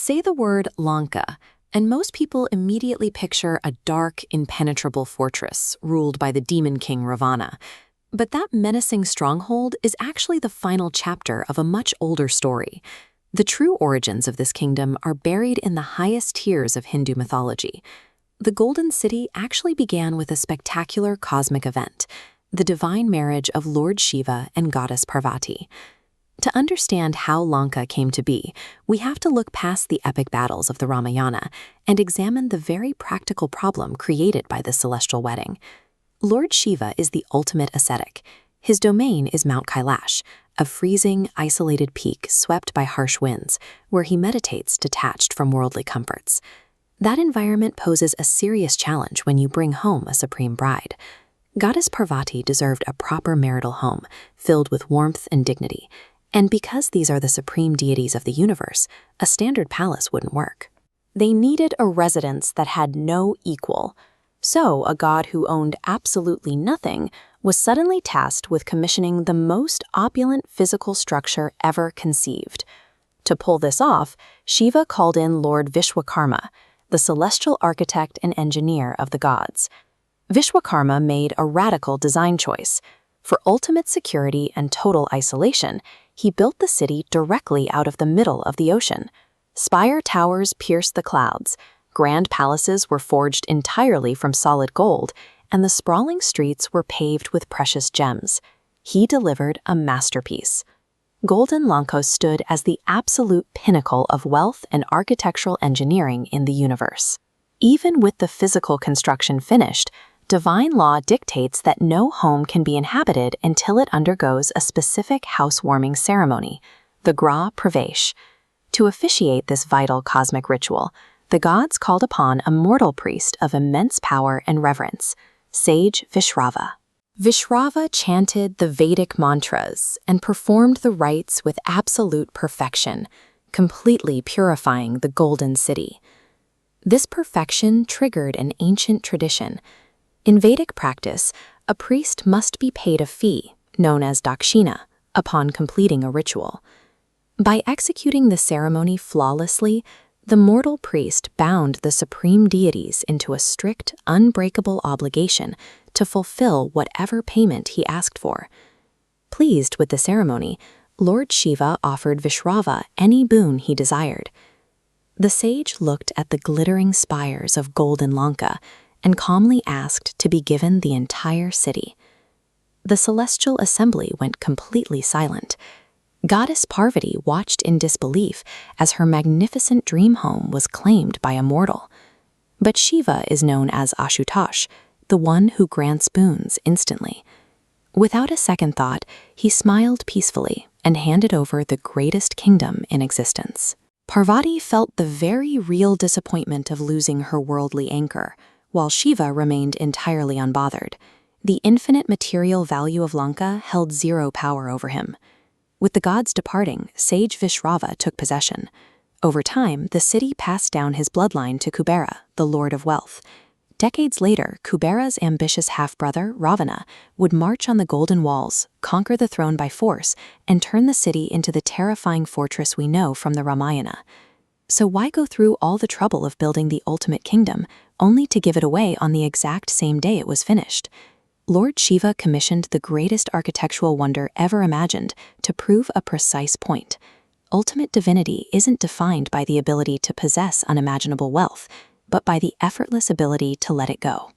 Say the word Lanka, and most people immediately picture a dark, impenetrable fortress ruled by the demon king Ravana. But that menacing stronghold is actually the final chapter of a much older story. The true origins of this kingdom are buried in the highest tiers of Hindu mythology. The Golden City actually began with a spectacular cosmic event, the divine marriage of Lord Shiva and goddess Parvati. To understand how Lanka came to be, we have to look past the epic battles of the Ramayana and examine the very practical problem created by this celestial wedding. Lord Shiva is the ultimate ascetic. His domain is Mount Kailash, a freezing, isolated peak swept by harsh winds, where he meditates detached from worldly comforts. That environment poses a serious challenge when you bring home a supreme bride. Goddess Parvati deserved a proper marital home, filled with warmth and dignity. And because these are the supreme deities of the universe, a standard palace wouldn't work. They needed a residence that had no equal. So a god who owned absolutely nothing was suddenly tasked with commissioning the most opulent physical structure ever conceived. To pull this off, Shiva called in Lord Vishwakarma, the celestial architect and engineer of the gods. Vishwakarma made a radical design choice. For ultimate security and total isolation, he built the city directly out of the middle of the ocean. Spire towers pierced the clouds, grand palaces were forged entirely from solid gold, and the sprawling streets were paved with precious gems. He delivered a masterpiece. Golden Lanka stood as the absolute pinnacle of wealth and architectural engineering in the universe. Even with the physical construction finished, divine law dictates that no home can be inhabited until it undergoes a specific housewarming ceremony, the Grah Pravesh. To officiate this vital cosmic ritual, the gods called upon a mortal priest of immense power and reverence, sage Vishrava. Vishrava chanted the Vedic mantras and performed the rites with absolute perfection, completely purifying the Golden City. This perfection triggered an ancient tradition. In Vedic practice, a priest must be paid a fee, known as dakshina, upon completing a ritual. By executing the ceremony flawlessly, the mortal priest bound the supreme deities into a strict, unbreakable obligation to fulfill whatever payment he asked for. Pleased with the ceremony, Lord Shiva offered Vishrava any boon he desired. The sage looked at the glittering spires of Golden Lanka and calmly asked to be given the entire city. The celestial assembly went completely silent. Goddess Parvati watched in disbelief as her magnificent dream home was claimed by a mortal. But Shiva is known as Ashutosh, the one who grants boons instantly. Without a second thought, he smiled peacefully and handed over the greatest kingdom in existence. Parvati felt the very real disappointment of losing her worldly anchor, while Shiva remained entirely unbothered. The infinite material value of Lanka held zero power over him. With the gods departing, sage Vishrava took possession. Over time, the city passed down his bloodline to Kubera, the lord of wealth. Decades later, Kubera's ambitious half-brother, Ravana, would march on the golden walls, conquer the throne by force, and turn the city into the terrifying fortress we know from the Ramayana. So why go through all the trouble of building the ultimate kingdom, only to give it away on the exact same day it was finished? Lord Shiva commissioned the greatest architectural wonder ever imagined to prove a precise point. Ultimate divinity isn't defined by the ability to possess unimaginable wealth, but by the effortless ability to let it go.